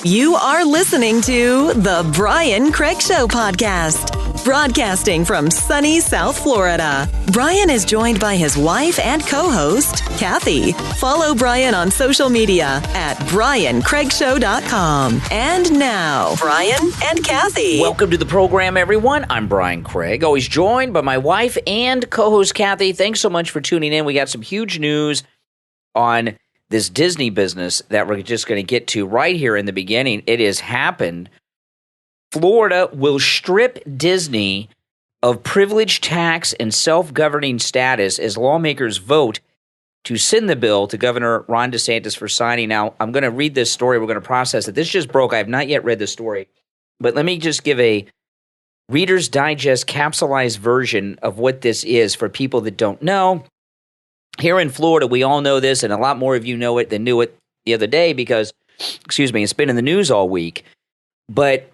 You are listening to The Brian Craig Show podcast, broadcasting from sunny South Florida. Brian is joined by his wife and co-host, Kathy. Follow Brian on social media at briancraigshow.com. And now, Brian and Kathy. Welcome to the program, everyone. I'm Brian Craig, always joined by my wife and co-host, Kathy. Thanks so much for tuning in. We got some huge news on this Disney business that we're just going to get to right here in the beginning. It has happened. Florida will strip Disney of privilege tax and self-governing status as lawmakers vote to send the bill to Governor Ron DeSantis for signing. Now, I'm going to read this story. We're going to process it. This just broke. I have not yet read the story. But let me just give a Reader's Digest capsulized version of what this is for people that don't know. Here in Florida, we all know this, and a lot more of you know it than knew it the other day because, it's been in the news all week. But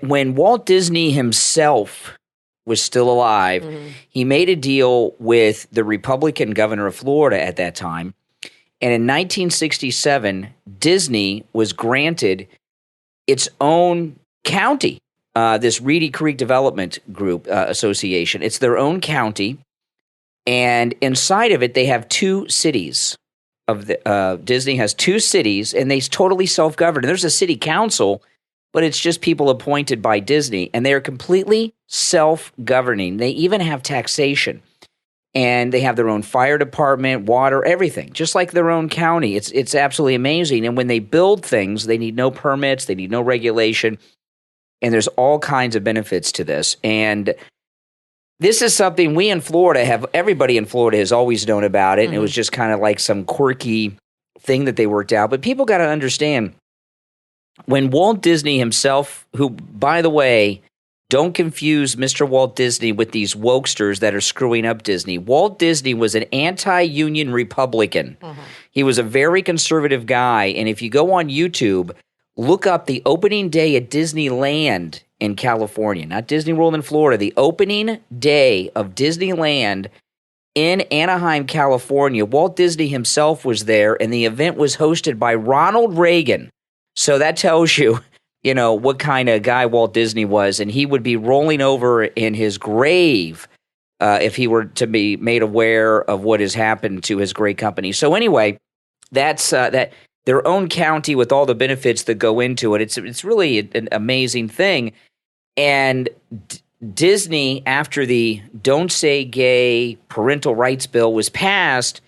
when Walt Disney himself was still alive, he made a deal with the Republican governor of Florida at that time. And in 1967, Disney was granted its own county, this Reedy Creek Development Group Association. It's their own county. And inside of it, they have two cities. Disney has two cities, and they totally self-govern. There's a city council, but it's just people appointed by Disney, and they are completely self-governing. They even have taxation, and they have their own fire department, water, everything, just like their own county. It's absolutely amazing. And when they build things, they need no permits, they need no regulation, and there's all kinds of benefits to this. And this is something we in Florida everybody in Florida has always known about it. And it was just kind of like some quirky thing that they worked out. But people got to understand, when Walt Disney himself, who, by the way, don't confuse Mr. Walt Disney with these wokesters that are screwing up Disney. Walt Disney was an anti-union Republican. He was a very conservative guy. And if you go on YouTube, look up the opening day at Disneyland in California, not Disney World in Florida, the opening day of Disneyland in Anaheim, California. Walt Disney himself was there, and the event was hosted by Ronald Reagan. So that tells you, what kind of guy Walt Disney was, and he would be rolling over in his grave if he were to be made aware of what has happened to his great company. So anyway, that's that. Their own county with all the benefits that go into it. It's really an amazing thing. And Disney, after the Don't Say Gay parental rights bill was passed,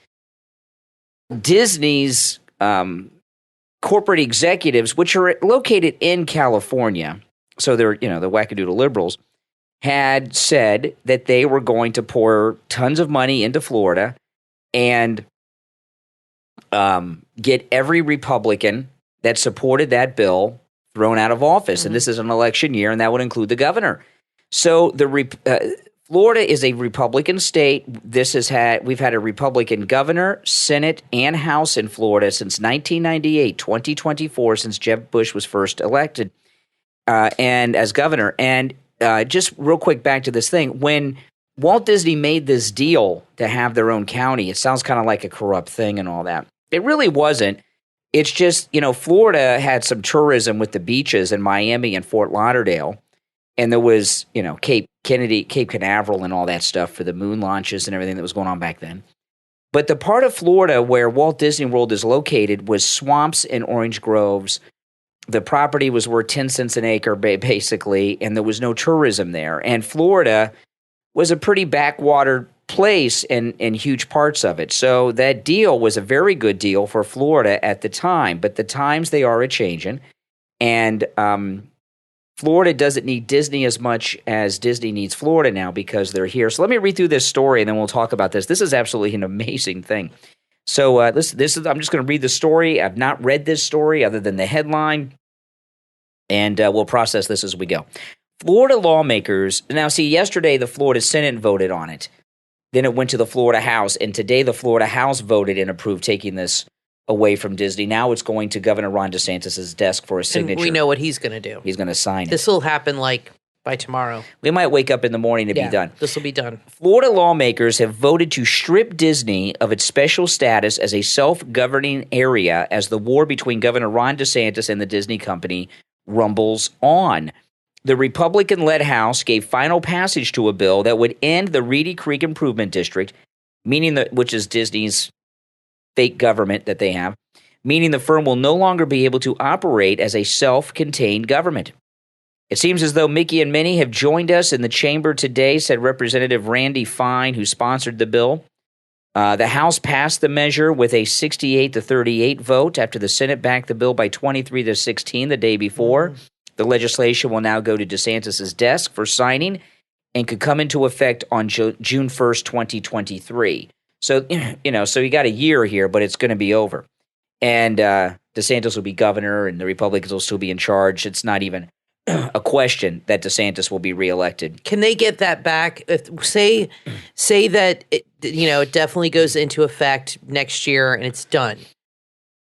Disney's corporate executives, which are located in California, so they're, the wackadoodle liberals, had said that they were going to pour tons of money into Florida and get every Republican that supported that bill thrown out of office. And this is an election year, and that would include the governor. So Florida is a Republican state. We've had a Republican governor, Senate, and House in Florida since 1998, 2024, since Jeb Bush was first elected and as governor. And just real quick back to this thing. When Walt Disney made this deal to have their own county, it sounds kind of like a corrupt thing and all that. It really wasn't. It's just, Florida had some tourism with the beaches in Miami and Fort Lauderdale. And there was, Cape Canaveral and all that stuff for the moon launches and everything that was going on back then. But the part of Florida where Walt Disney World is located was swamps and orange groves. The property was worth 10 cents an acre, basically, and there was no tourism there. And Florida was a pretty backwater place in huge parts of it. So that deal was a very good deal for Florida at the time. But the times, they are a-changing. And Florida doesn't need Disney as much as Disney needs Florida now because they're here. So let me read through this story, and then we'll talk about this. This is absolutely an amazing thing. So I'm just going to read the story. I've not read this story other than the headline, and we'll process this as we go. Florida lawmakers, now see, yesterday the Florida Senate voted on it. Then it went to the Florida House, and today the Florida House voted and approved taking this away from Disney. Now it's going to Governor Ron DeSantis' desk for a signature. And we know what he's going to do. He's going to sign it. This will happen by by tomorrow. We might wake up in the morning to be done. This will be done. Florida lawmakers have voted to strip Disney of its special status as a self-governing area as the war between Governor Ron DeSantis and the Disney company rumbles on. The Republican-led House gave final passage to a bill that would end the Reedy Creek Improvement District, which is Disney's fake government that they have, meaning the firm will no longer be able to operate as a self-contained government. It seems as though Mickey and Minnie have joined us in the chamber today, said Representative Randy Fine, who sponsored the bill. The House passed the measure with a 68-38 vote after the Senate backed the bill by 23-16 the day before. The legislation will now go to DeSantis' desk for signing and could come into effect on June 1st, 2023. So, so you got a year here, but it's going to be over. And DeSantis will be governor and the Republicans will still be in charge. It's not even a question that DeSantis will be reelected. Can they get that back? Say that it definitely goes into effect next year and it's done.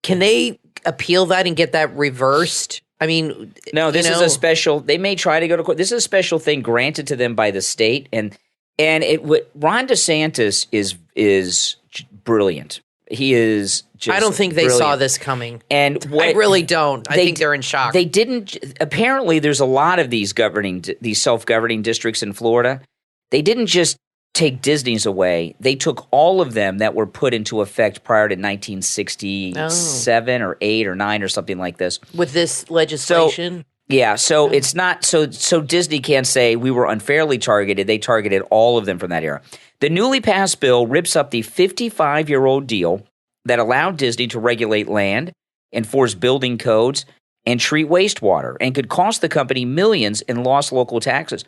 Can they appeal that and get that reversed? I mean, no. This is a special. They may try to go to court. This is a special thing granted to them by the state, and Ron DeSantis is brilliant. He is just I don't think they brilliant. Saw this coming. And I really don't. I think they're in shock. They didn't. Apparently, there's a lot of these self-governing districts in Florida. They didn't just take Disney's away. They took all of them that were put into effect prior to 1967 or 8 or 9 or something like this. With this legislation? So it's not so Disney can't say we were unfairly targeted. They targeted all of them from that era. The newly passed bill rips up the 55-year-old deal that allowed Disney to regulate land, enforce building codes, and treat wastewater, and could cost the company millions in lost local taxes.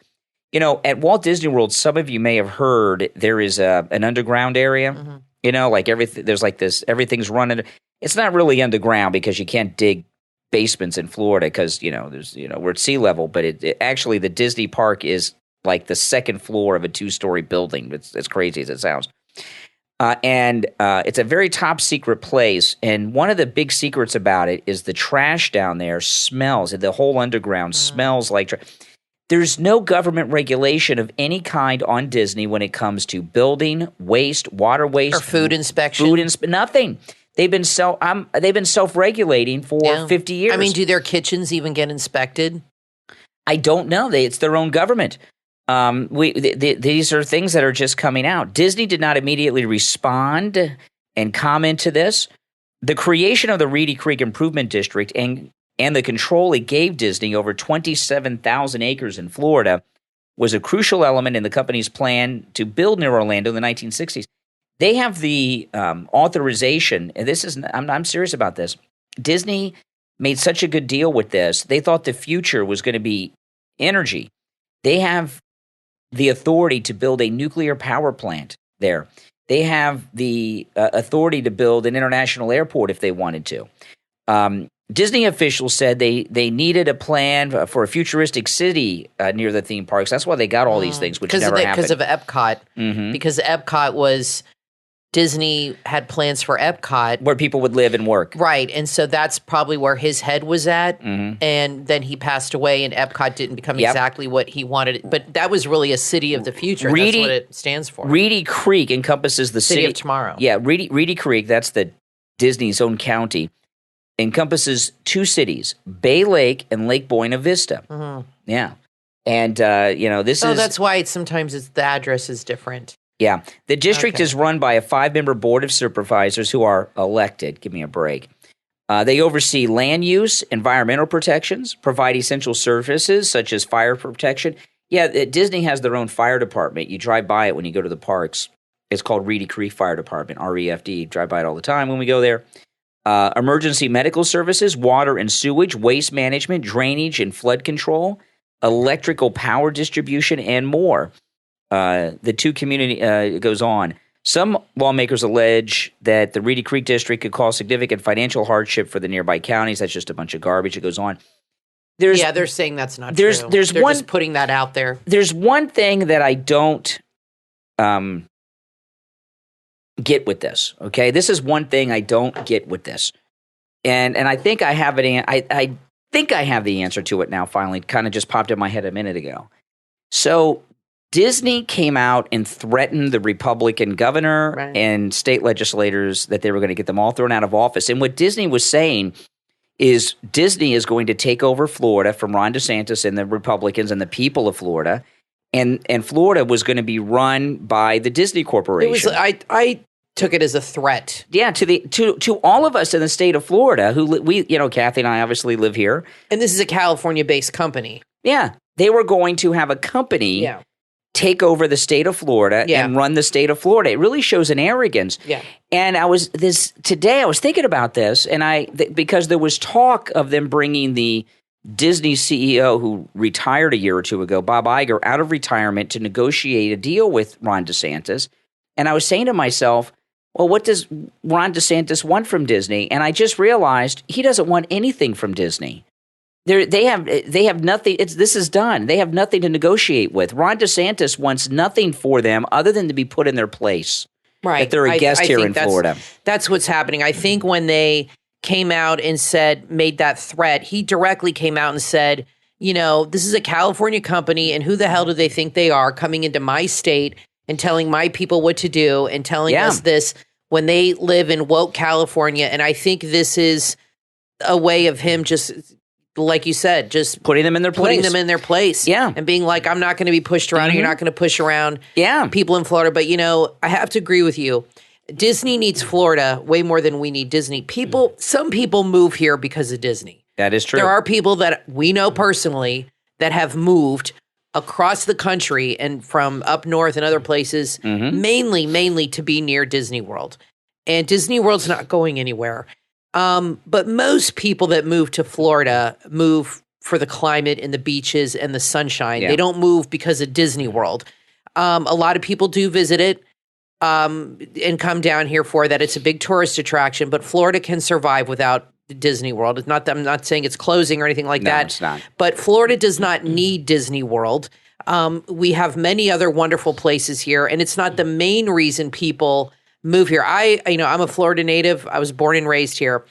At Walt Disney World, some of you may have heard there is an underground area. Mm-hmm. Like everything, there's like this, everything's running. It's not really underground because you can't dig basements in Florida because, there's, we're at sea level, but it actually, the Disney park is like the second floor of a 2-story building. It's as crazy as it sounds. And it's a very top secret place. And one of the big secrets about it is the trash down there smells. The whole underground smells like trash. There's no government regulation of any kind on Disney when it comes to building, waste, water waste, or food inspection. Nothing. They've been self-regulating for 50 years. I mean, do their kitchens even get inspected? I don't know. It's their own government. These are things that are just coming out. Disney did not immediately respond and comment to this. The creation of the Reedy Creek Improvement District and the control it gave Disney over 27,000 acres in Florida was a crucial element in the company's plan to build near Orlando in the 1960s. They have the authorization, and I'm serious about this. Disney made such a good deal with this. They thought the future was going to be energy. They have the authority to build a nuclear power plant there. They have the authority to build an international airport if they wanted to. Disney officials said they needed a plan for a futuristic city near the theme parks. That's why they got all these things, which never happened. Because of Epcot. Mm-hmm. Because Epcot was Disney had plans for Epcot. Where people would live and work. Right. And so that's probably where his head was at. Mm-hmm. And then he passed away and Epcot didn't become exactly what he wanted. But that was really a city of the future. That's what it stands for. Reedy Creek encompasses the city of tomorrow. Yeah, Reedy Creek, that's the Disney's own county, encompasses 2 cities, Bay Lake and Lake Buena Vista. Mm-hmm. Yeah. And, this is... that's why sometimes the address is different. Yeah. The district is run by a 5-member board of supervisors who are elected. Give me a break. They oversee land use, environmental protections, provide essential services such as fire protection. Yeah, Disney has their own fire department. You drive by it when you go to the parks. It's called Reedy Creek Fire Department, REFD. Drive by it all the time when we go there. Emergency medical services, water and sewage, waste management, drainage and flood control, electrical power distribution, and more. The 2 community goes on. Some lawmakers allege that the Reedy Creek District could cause significant financial hardship for the nearby counties. That's just a bunch of garbage. It goes on. They're saying that's not true. They're just putting that out there. There's one thing that I don't get with this. Okay, this is one thing I don't get with this, and I think I have it. I think I have the answer to it now. Finally, kind of just popped in my head a minute ago. So Disney came out and threatened the Republican governor and state legislators that they were going to get them all thrown out of office. And what Disney was saying is Disney is going to take over Florida from Ron DeSantis and the Republicans and the people of Florida. And Florida was going to be run by the Disney Corporation. I took it as a threat. Yeah, to all of us in the state of Florida who Kathy and I obviously live here. And this is a California-based company. Yeah, they were going to have a company take over the state of Florida and run the state of Florida. It really shows an arrogance. Yeah. And today I was thinking about this, and because there was talk of them bringing the Disney CEO who retired a year or two ago, Bob Iger, out of retirement to negotiate a deal with Ron DeSantis. And I was saying to myself, well, what does Ron DeSantis want from Disney? And I just realized he doesn't want anything from Disney. They have nothing. This is done. They have nothing to negotiate with. Ron DeSantis wants nothing for them other than to be put in their place. Right. That they're a guest here in Florida. That's what's happening. I think when they came out and made that threat, he directly came out and said, this is a California company, and who the hell do they think they are coming into my state and telling my people what to do and telling us this when they live in woke California. And I think this is a way of him just, like you said, just putting them in their place. Yeah. And being like, I'm not going to be pushed around. Mm-hmm. You're not going to push around people in Florida. But, I have to agree with you. Disney needs Florida way more than we need Disney. Some people move here because of Disney. That is true. There are people that we know personally that have moved across the country and from up north and other places, mainly to be near Disney World. And Disney World's not going anywhere. But most people that move to Florida move for the climate and the beaches and the sunshine. Yeah. They don't move because of Disney World. A lot of people do visit it and come down here for that. It's a big tourist attraction, but Florida can survive without Disney World. It's not that I'm not saying it's closing or anything like that. No, it's not. But Florida does not need Disney World. We have many other wonderful places here, and it's not the main reason people move here. I'm a Florida native. I was born and raised here.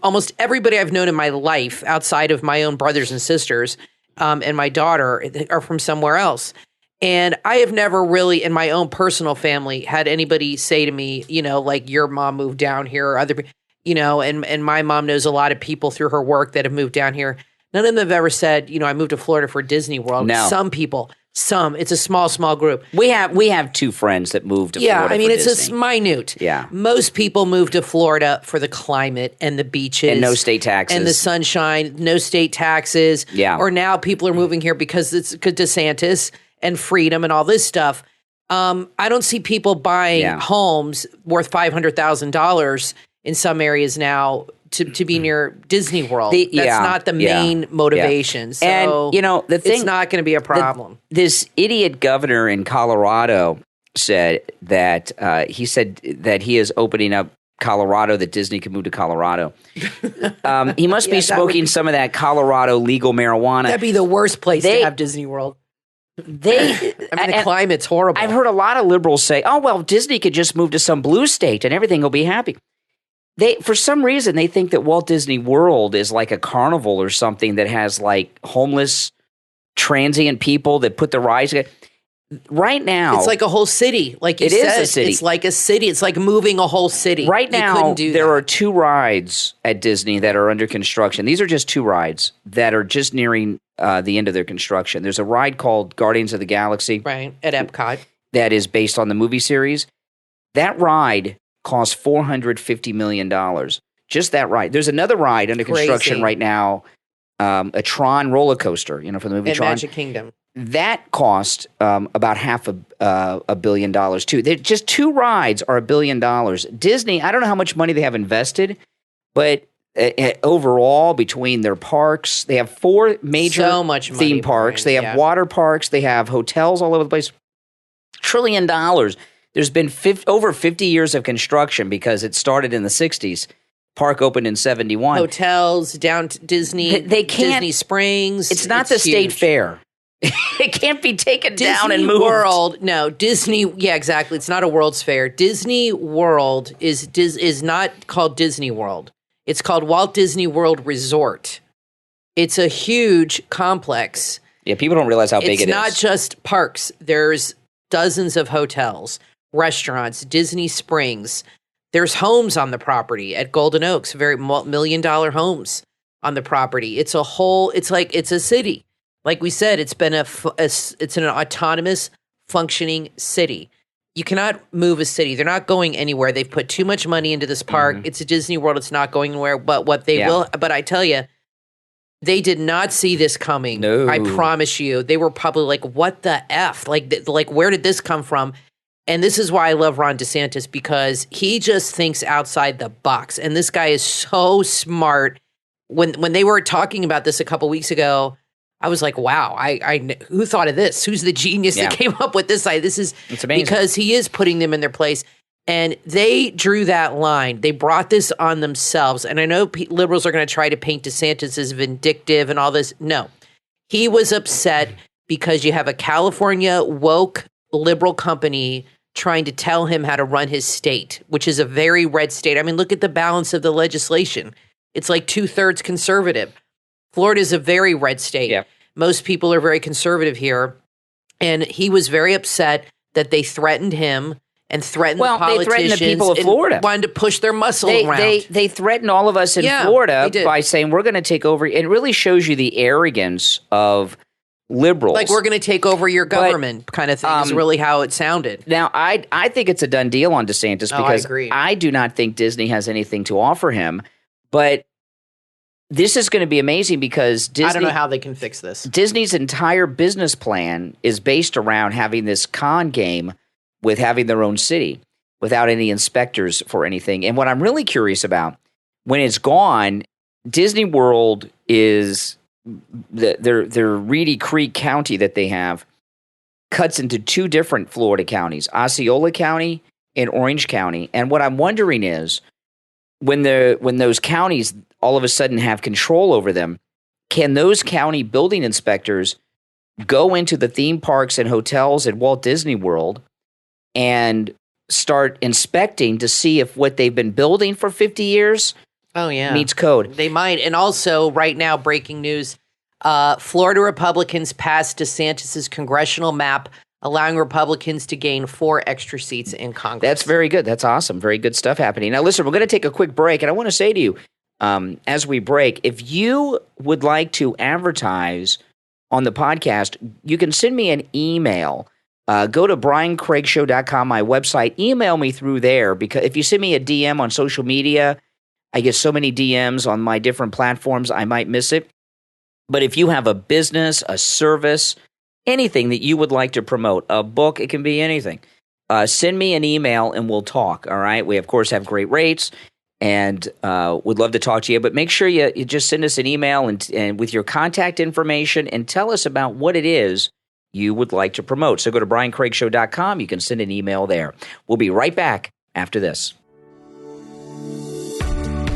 Almost everybody I've known in my life, outside of my own brothers and sisters and my daughter, are from somewhere else. And I have never really, in my own personal family, had anybody say to me, like your mom moved down here or other people. And my mom knows a lot of people through her work that have moved down here. None of them have ever said, I moved to Florida for Disney World. No. Some people, it's a small group. We have two friends that moved to Florida for it's Disney. A minute. Yeah. Most people move to Florida for the climate and the beaches. And no state taxes. And the sunshine, no state taxes. Yeah. Or now people are moving here because it's DeSantis and freedom and all this stuff. I don't see people buying homes worth $500,000 in some areas now to be near Disney World. That's not the main motivation. So and, the thing, it's not going to be a problem. This idiot governor in Colorado said that he is opening up Colorado, that Disney can move to Colorado. He must be smoking some of that Colorado legal marijuana. That'd be the worst place to have Disney World. The climate's horrible. I've heard a lot of liberals say, "Oh well, Disney could just move to some blue state and everything will be happy." For some reason, they think that Walt Disney World is like a carnival or something that has like homeless, transient people that put the rides. Right now, it's like a whole city. Like you said, it is a city. It's like a city. It's like moving a whole city. Right now, there are two rides at Disney that are under construction. These are just two rides that are just nearing the end of their construction. There's a ride called Guardians of the Galaxy, right, at Epcot, that is based on the movie series. That ride costs $450 million. Just that ride. There's another ride under construction right now, a Tron roller coaster, from the movie Tron. Magic Kingdom. That cost about $500 million too. Just two rides are $1 billion. Disney, I don't know how much money they have invested, but overall between their parks, they have 4 major theme parks. They have water parks. They have hotels all over the place. $1 trillion. There's been over 50 years of construction because it started in the 60s. Park opened in 71. Hotels, down to Disney, Disney Springs. It's not the state fair. It can't be taken down and moved. Disney World, no. Disney, yeah, exactly. It's not a World's Fair. Disney World is not called Disney World. It's called Walt Disney World Resort. It's a huge complex Yeah, people don't realize how big it is. It's not just parks. There's dozens of hotels, restaurants, Disney Springs. There's homes on the property at Golden Oaks, very $1 million homes on the property. It's a city. Like we said, it's been it's an autonomous functioning city. You cannot move a city. They're not going anywhere. They've put too much money into this park. It's a Disney World. It's not going anywhere. But what they will, but I tell you, they did not see this coming. No. I promise you. They were probably like, what the F? Like, where did this come from? And this is why I love Ron DeSantis, because he just thinks outside the box. And this guy is so smart. When they were talking about this a couple weeks ago, I was like, wow, who thought of this? Who's the genius that came up with this? It's amazing. Because he is putting them in their place. And they drew that line. They brought this on themselves. And I know liberals are going to try to paint DeSantis as vindictive and all this. No, he was upset because you have a California woke liberal company trying to tell him how to run his state, which is a very red state. I mean, look at the balance of the legislation. It's like 2/3 conservative. Florida is a very red state. Yeah. Most people are very conservative here. And he was very upset that they threatened him and threatened the politicians. They threatened the people of Florida. Wanted to push their muscle around. They threatened all of us in Florida by saying, we're going to take over. It really shows you the arrogance of liberals. Like, we're going to take over your government kind of thing is really how it sounded. Now, I think it's a done deal on DeSantis because I do not think Disney has anything to offer him. But this is going to be amazing because Disney— I don't know how they can fix this. Disney's entire business plan is based around having this con game with having their own city without any inspectors for anything. And what I'm really curious about, when it's gone, Disney World is— their Reedy Creek County that they have cuts into two different Florida counties, Osceola County and Orange County. And what I'm wondering is, when those counties all of a sudden have control over them, can those county building inspectors go into the theme parks and hotels at Walt Disney World and start inspecting to see if what they've been building for 50 years meets code? They might. And also, right now, breaking news, Florida Republicans passed DeSantis' congressional map, allowing Republicans to gain 4 extra seats in Congress. That's very good. That's awesome. Very good stuff happening. Now, listen, we're going to take a quick break, and I want to say to you, as we break, if you would like to advertise on the podcast, you can send me an email. Go to briancraigshow.com, my website. Email me through there, because if you send me a DM on social media, I get so many DMs on my different platforms, I might miss it. But if you have a business, a service, anything that you would like to promote, a book, it can be anything, send me an email and we'll talk, all right? We, of course, have great rates and would love to talk to you. But make sure you just send us an email and with your contact information and tell us about what it is you would like to promote. So go to briancraigshow.com. You can send an email there. We'll be right back after this.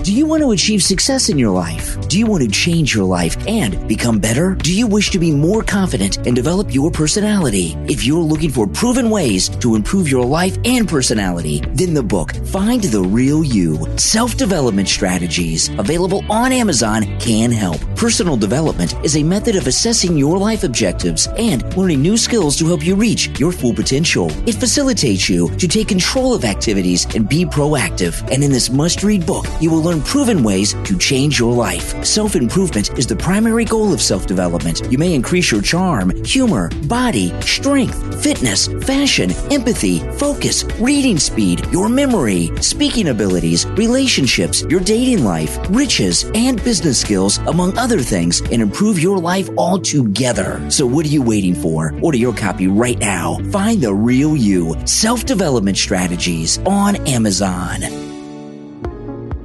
Do you want to achieve success in your life? Do you want to change your life and become better? Do you wish to be more confident and develop your personality? If you're looking for proven ways to improve your life and personality, then the book, Find the Real You, Self-Development Strategies, available on Amazon, can help. Personal development is a method of assessing your life objectives and learning new skills to help you reach your full potential. It facilitates you to take control of activities and be proactive. And in this must-read book, you will learn proven ways to change your life. Self-improvement is the primary goal of self-development. You may increase your charm, humor, body, strength, fitness, fashion, empathy, focus, reading speed, your memory, speaking abilities, relationships, your dating life, riches, and business skills, among other things, and improve your life altogether. So what are you waiting for? Order your copy right now. Find the Real You, Self-Development Strategies on Amazon.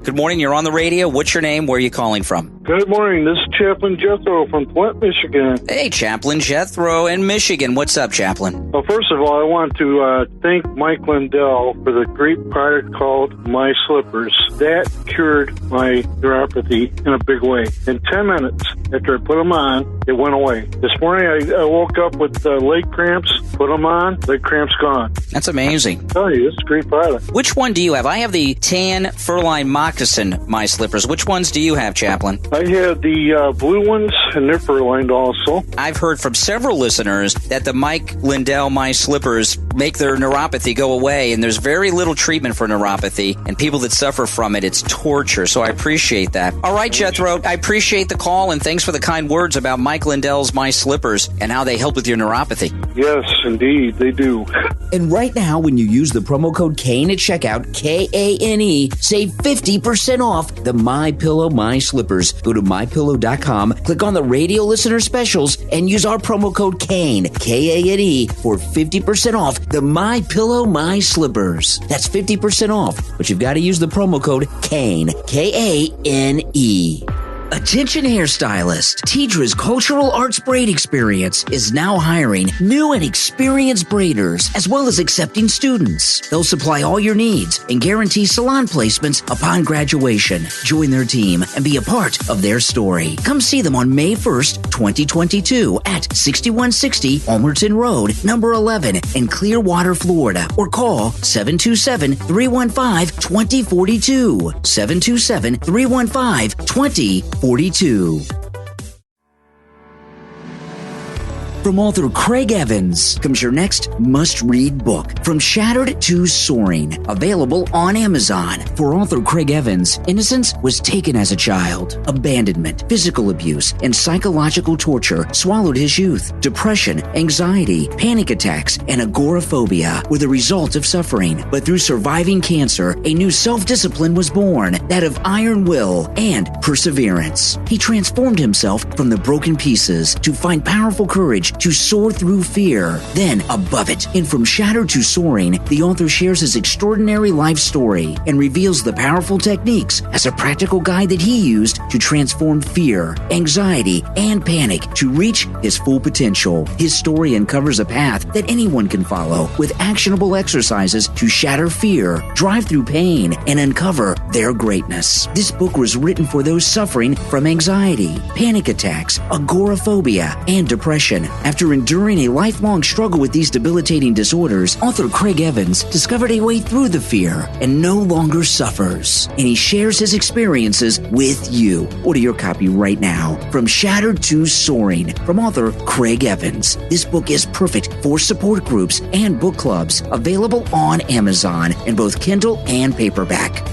Good morning. You're on the radio. What's your name? Where are you calling from? Good morning. This is Chaplain Jethro from Flint, Michigan. Hey, Chaplain Jethro in Michigan. What's up, Chaplain? Well, first of all, I want to thank Mike Lindell for the great product called My Slippers. That cured my neuropathy in a big way. In 10 minutes after I put them on, it went away. This morning, I woke up with leg cramps, put them on, leg cramps gone. That's amazing. I tell you, it's a great product. Which one do you have? I have the tan fur-lined moccasin My Slippers. Which ones do you have, Chaplain? I have the blue ones, and they're fur-lined also. I've heard from several listeners that the Mike Lindell My Slippers make their neuropathy go away, and there's very little treatment for neuropathy, and people that suffer from it, it's torture, so I appreciate that. All right, Jethro, I appreciate the call, and thanks for the kind words about Mike Lindell's My Slippers and how they help with your neuropathy. Yes, indeed, they do. And right now, when you use the promo code KANE at checkout, KANE, save 50% off the MyPillow My Slippers. Go to MyPillow.com, click on the radio listener specials, and use our promo code KANE, KANE, for 50% off the MyPillow My Slippers. That's 50% off, but you've got to use the promo code KANE, KANE. Attention hairstylist. Tidra's Cultural Arts Braid Experience is now hiring new and experienced braiders, as well as accepting students. They'll supply all your needs and guarantee salon placements upon graduation. Join their team and be a part of their story. Come see them on May 1st, 2022 at 6160 Almerton Road, number 11 in Clearwater, Florida, or call 727-315-2042. 727-315-2042. From author Craig Evans comes your next must-read book, From Shattered to Soaring, available on Amazon. For author Craig Evans, innocence was taken as a child. Abandonment, physical abuse, and psychological torture swallowed his youth. Depression, anxiety, panic attacks, and agoraphobia were the result of suffering. But through surviving cancer, a new self-discipline was born, that of iron will and perseverance. He transformed himself from the broken pieces to find powerful courage to soar through fear, then above it. In From Shattered to Soaring, the author shares his extraordinary life story and reveals the powerful techniques as a practical guide that he used to transform fear, anxiety, and panic to reach his full potential. His story uncovers a path that anyone can follow with actionable exercises to shatter fear, drive through pain, and uncover their greatness. This book was written for those suffering from anxiety, panic attacks, agoraphobia, and depression. After enduring a lifelong struggle with these debilitating disorders, author Craig Evans discovered a way through the fear and no longer suffers. And he shares his experiences with you. Order your copy right now. From Shattered to Soaring, from author Craig Evans. This book is perfect for support groups and book clubs. Available on Amazon in both Kindle and paperback.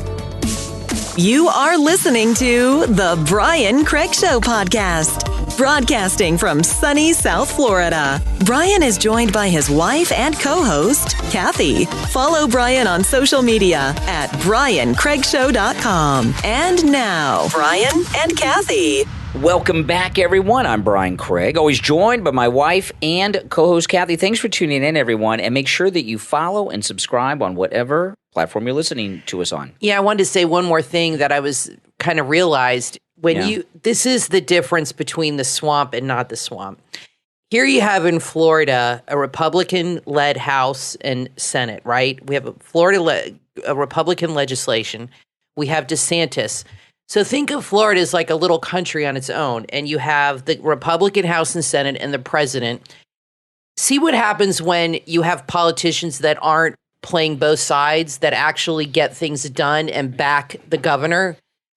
You are listening to the Brian Craig Show podcast. Broadcasting from sunny South Florida, Brian is joined by his wife and co-host, Kathy. Follow Brian on social media at BrianCraigShow.com. And now, Brian and Kathy. Welcome back, everyone. I'm Brian Craig, always joined by my wife and co-host, Kathy. Thanks for tuning in, everyone, and make sure that you follow and subscribe on whatever platform you're listening to us on. Yeah, I wanted to say one more thing that I was kind of realized. This is the difference between the swamp and not the swamp. Here you have in Florida a Republican-led House and Senate, right? We have a Republican legislation. We have DeSantis. So think of Florida as like a little country on its own, and you have the Republican House and Senate and the president. See what happens when you have politicians that aren't playing both sides, that actually get things done and back the governor.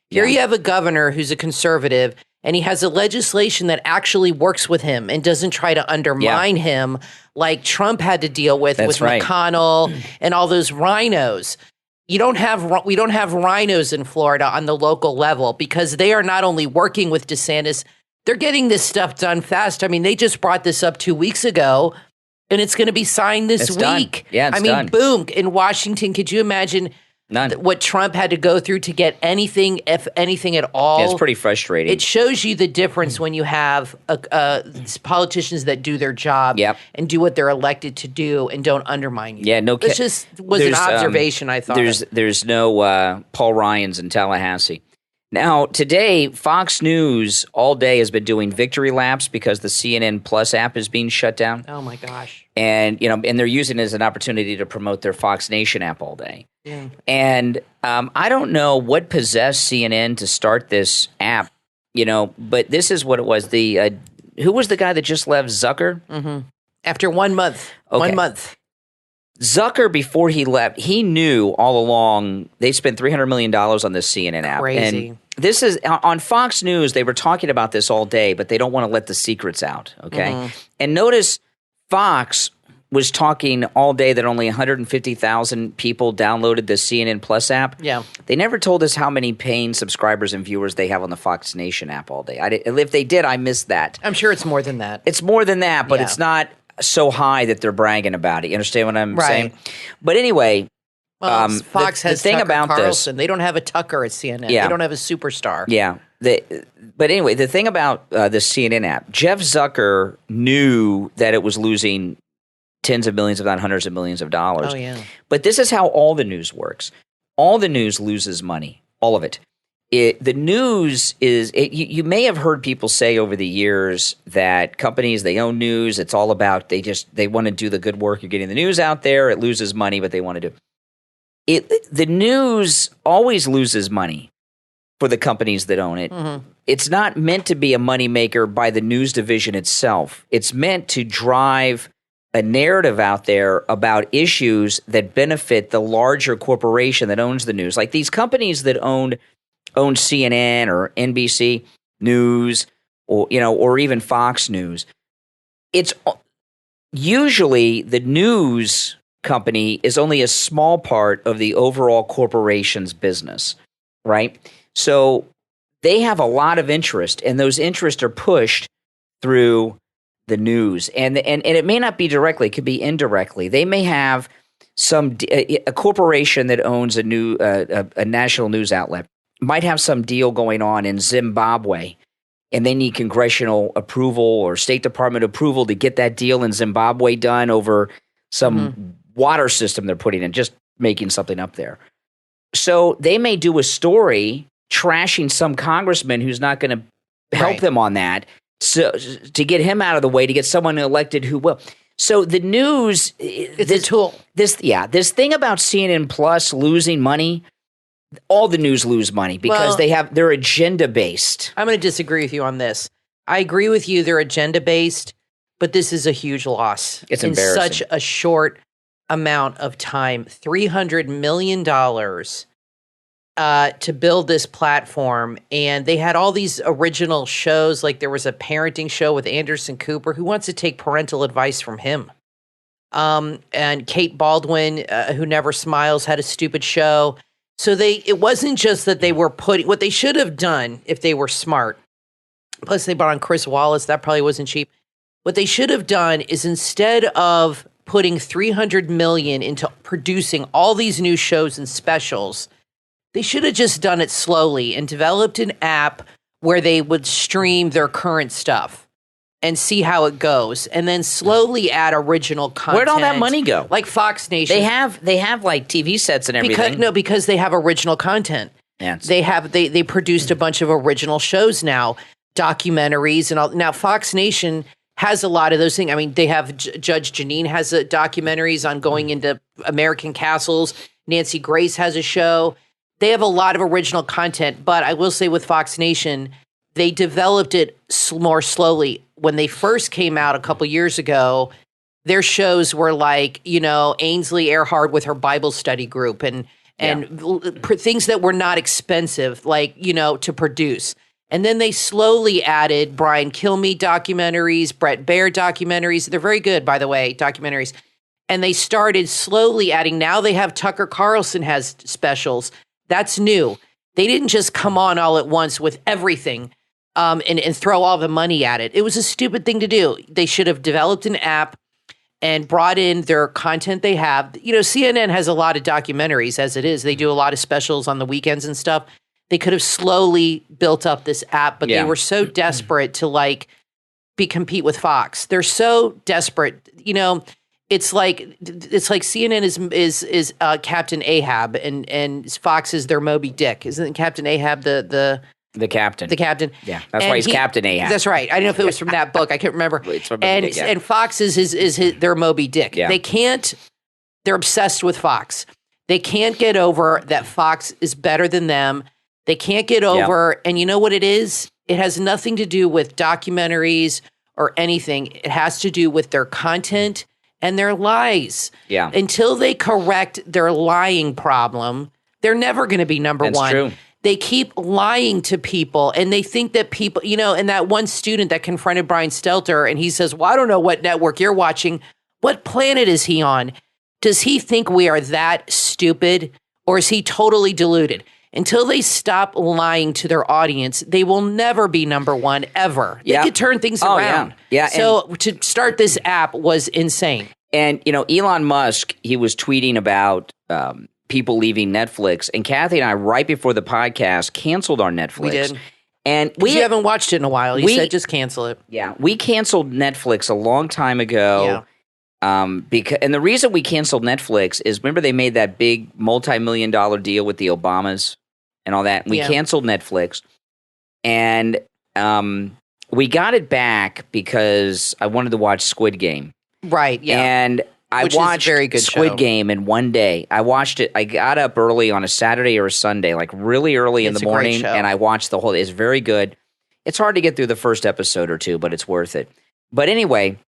Here you have a governor who's a conservative, and he has a legislation that actually works with him and doesn't try to undermine him like Trump had to deal with McConnell and all those rhinos. We don't have rhinos in Florida on the local level because they are not only working with DeSantis, they're getting this stuff done fast. I mean, they just brought this up 2 weeks ago, and it's going to be signed this week. Done. Yeah, it's done. Boom. In Washington, could you imagine what Trump had to go through to get anything, if anything at all? Yeah, it's pretty frustrating. It shows you the difference when you have politicians that do their job and do what they're elected to do and don't undermine you. Yeah, no. This just was an observation, I thought. There's no Paul Ryans in Tallahassee. Now, today, Fox News all day has been doing victory laps because the CNN Plus app is being shut down. Oh, my gosh. And, and they're using it as an opportunity to promote their Fox Nation app all day. Yeah. And I don't know what possessed CNN to start this app, but this is what it was. Who was the guy that just left, Zucker? Mm-hmm. After 1 month. Okay. 1 month. Zucker, before he left, he knew all along they spent $300 million on this CNN app. Crazy. this is on Fox News. They were talking about this all day, but they don't want to let the secrets out. Okay. And notice Fox was talking all day that only 150,000 people downloaded the CNN Plus app. Yeah. They never told us how many paying subscribers and viewers they have on the Fox Nation app all day. If they did, I missed that. I'm sure it's more than that. It's more than that, but Yeah. it's not so high that they're bragging about it. You understand what I'm Right. saying? But anyway, Well, Fox has the thing Tucker about Carlson. They don't have a Tucker at CNN. Yeah. They don't have a superstar. Yeah. But anyway, the thing about the CNN app, Jeff Zucker knew that it was losing tens of millions, if not hundreds of millions of dollars. Oh, yeah. But this is how all the news works. All the news loses money, all of it. The news is you may have heard people say over the years that companies, they own news. It's all about they want to do the good work of getting the news out there. It loses money, but they want to do it. The news always loses money for the companies that own it. It's not meant to be a moneymaker by the news division itself. It's meant to drive a narrative out there about issues that benefit the larger corporation that owns the news. Like these companies that own CNN or NBC News or even Fox News. It's usually the news company is only a small part of the overall corporation's business, right? So they have a lot of interest, and those interests are pushed through the news. And it may not be directly, it could be indirectly. They may have a corporation that owns a national news outlet might have some deal going on in Zimbabwe, and they need congressional approval or State Department approval to get that deal in Zimbabwe done over some water system they're putting in, just making something up there. So they may do a story trashing some congressman who's not going to help them on that, so to get him out of the way, to get someone elected who will. So the news, it's a tool. This thing about CNN Plus losing money, all the news lose money because they're agenda based. I'm going to disagree with you on this. I agree with you. They're agenda based, but this is a huge loss. It's in embarrassing. Such a short amount of time. $300 million to build this platform, and they had all these original shows. Like there was a parenting show with Anderson Cooper. Who wants to take parental advice from him? And Kate Baldwin, who never smiles, had a stupid show. So it wasn't just that they were putting what they should have done if they were smart. Plus, they brought on Chris Wallace. That probably wasn't cheap. What they should have done is, instead of putting $300 million into producing all these new shows and specials, they should have just done it slowly and developed an app where they would stream their current stuff and see how it goes, and then slowly add original content. Where'd all that money go? Like Fox Nation. They have like TV sets and everything. Because they have original content. Yes. They produced a bunch of original shows now, documentaries and all. Now Fox Nation has a lot of those things. I mean, they have Judge Jeanine has documentaries on going into American castles. Nancy Grace has a show. They have a lot of original content, but I will say with Fox Nation, they developed it more slowly. When they first came out a couple years ago, their shows were like, Ainsley Earhardt with her Bible study group and things that were not expensive, like, to produce. And then they slowly added Brian Kilmeade documentaries, Brett Baer documentaries. They're very good, by the way, documentaries. And they started slowly adding. Now they have Tucker Carlson has specials. That's new. They didn't just come on all at once with everything. And throw all the money at it. It was a stupid thing to do. They should have developed an app and brought in their content they have. CNN has a lot of documentaries as it is. They do a lot of specials on the weekends and stuff. They could have slowly built up this app, but they were so desperate to compete with Fox. They're so desperate. It's like CNN is Captain Ahab and Fox is their Moby Dick. Isn't Captain Ahab the captain? The captain. Yeah, that's why he's Captain Ahab. That's right. I don't know if it was from that book. I can't remember. It's from Moby Dick, yeah. And Fox is their Moby Dick. Yeah. They're obsessed with Fox. They can't get over that Fox is better than them. They can't get over, and you know what it is? It has nothing to do with documentaries or anything. It has to do with their content and their lies. Yeah. Until they correct their lying problem, they're never going to be number one. That's true. They keep lying to people, and they think that people, and that one student that confronted Brian Stelter, and he says, well, I don't know what network you're watching. What planet is he on? Does he think we are that stupid, or is he totally deluded? Until they stop lying to their audience, they will never be number one, ever. They could turn things around. Yeah. So to start this app was insane. And, Elon Musk, he was tweeting about people leaving Netflix. And Kathy and I, right before the podcast, canceled our Netflix. We did. And you haven't watched it in a while. You said just cancel it. Yeah. We canceled Netflix a long time ago. Yeah. And the reason we canceled Netflix is, remember, they made that big multi-million-dollar deal with the Obamas and all that. We canceled Netflix. And we got it back because I wanted to watch Squid Game. Right, yeah. And I watched very good Squid Game in one day. I watched it. I got up early on a Saturday or a Sunday, like really early in the morning, and I watched the whole. It's very good. It's hard to get through the first episode or two, but it's worth it. But anyway,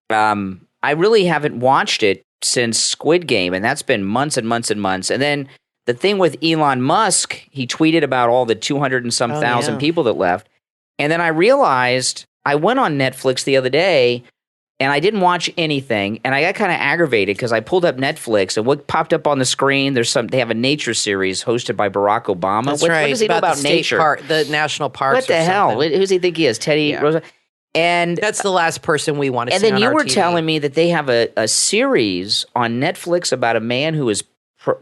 I really haven't watched it since Squid Game, and that's been months and months and months. And then the thing with Elon Musk, he tweeted about all the 200 and some thousand people that left. And then I realized I went on Netflix the other day, and I didn't watch anything, and I got kind of aggravated because I pulled up Netflix, and what popped up on the screen, they have a nature series hosted by Barack Obama. That's what right. does he know about nature? The national parks. What the hell? Who does he think he is? Teddy Roosevelt? And that's the last person we want to see. And then you were telling me that they have a series on Netflix about a man who is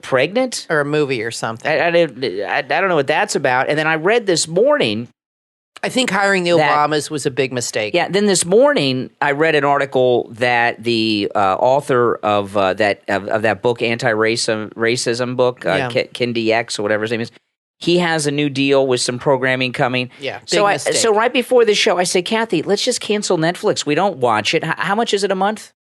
pregnant, or a movie or something. I don't know what that's about. And then I read this morning. I think hiring the Obamas was a big mistake. Yeah. Then this morning, I read an article that the author of that book, anti-racism book, Kendi X or whatever his name is, he has a new deal with some programming coming. Yeah. So right before the show, I said, Kathy, let's just cancel Netflix. We don't watch it. How much is it a month?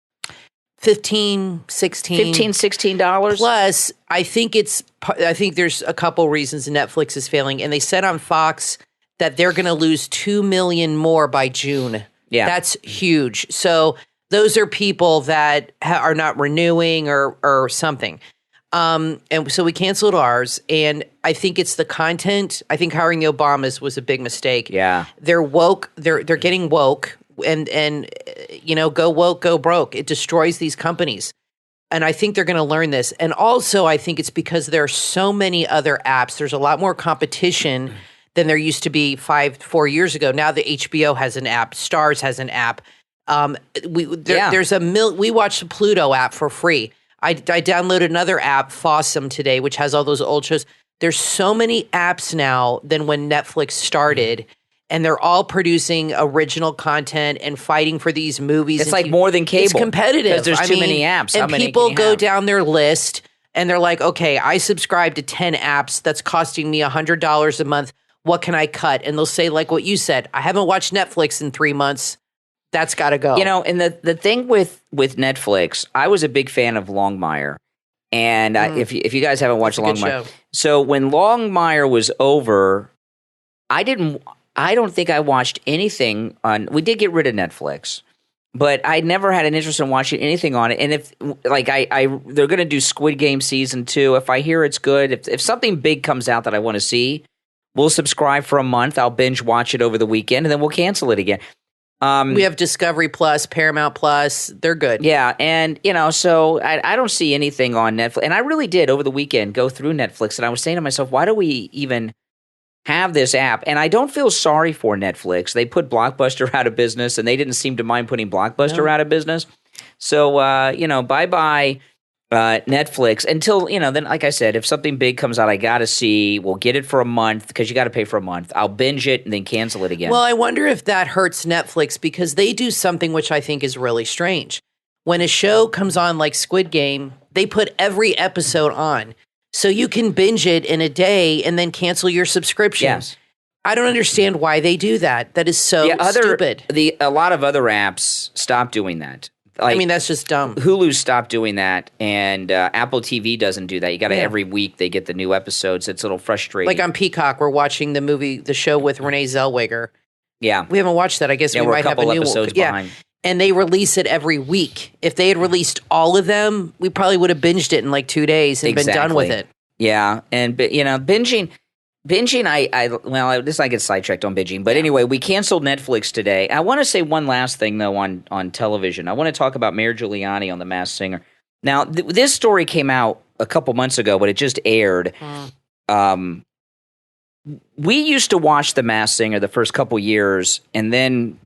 $15, $16. Plus, I think there's a couple reasons Netflix is failing, and they said on Fox that they're going to lose 2 million more by June. Yeah. That's huge. So those are people that are not renewing or something. And so we canceled ours, and I think it's the content. I think hiring the Obamas was a big mistake. Yeah. They're woke. They're getting woke, and go woke, go broke. It destroys these companies. And I think they're going to learn this. And also, I think it's because there are so many other apps. There's a lot more competition than there used to be 4 years ago. Now the HBO has an app. Starz has an app. There's we watched the Pluto app for free. I downloaded another app, Fossum, today, which has all those old shows. There's so many apps now than when Netflix started, and they're all producing original content and fighting for these movies. It's like more than cable. It's competitive. Because there's too many apps. And people go down their list, and they're like, okay, I subscribe to 10 apps. That's costing me $100 a month. What can I cut? And they'll say, like what you said, I haven't watched Netflix in 3 months. That's got to go. And the thing with Netflix, I was a big fan of Longmire. And if you guys haven't watched Longmire. So when Longmire was over, I don't think I watched anything on. We did get rid of Netflix, but I never had an interest in watching anything on it. And if they're going to do Squid Game season 2, if I hear it's good, if something big comes out that I want to see, we'll subscribe for a month. I'll binge watch it over the weekend, and then we'll cancel it again. We have Discovery Plus, Paramount Plus. They're good. Yeah, and so I don't see anything on Netflix. And I really did over the weekend go through Netflix, and I was saying to myself, why do we even have this app? And I don't feel sorry for Netflix. They put Blockbuster out of business, and they didn't seem to mind putting Blockbuster out of business. So bye-bye Netflix until, then like I said, if something big comes out I got to see, we'll get it for a month because you got to pay for a month. I'll binge it and then cancel it again. Well, I wonder if that hurts Netflix because they do something which I think is really strange. When a show comes on like Squid Game, they put every episode on. So you can binge it in a day and then cancel your subscription. Yes. I don't understand why they do that. That is so stupid. A lot of other apps stop doing that. That's just dumb. Hulu stopped doing that, and Apple TV doesn't do that. You got to every week they get the new episodes. It's a little frustrating. Like on Peacock, we're watching the show with Renee Zellweger. Yeah, we haven't watched that. I guess we might have a new episodes behind. Yeah, and they release it every week. If they had released all of them, we probably would have binged it in like 2 days and been done with it. Yeah, and binging Binging, I get sidetracked on binging. But anyway, we canceled Netflix today. I want to say one last thing, though, on television. I want to talk about Mayor Giuliani on The Masked Singer. Now, this story came out a couple months ago, but it just aired. We used to watch The Masked Singer the first couple years, and then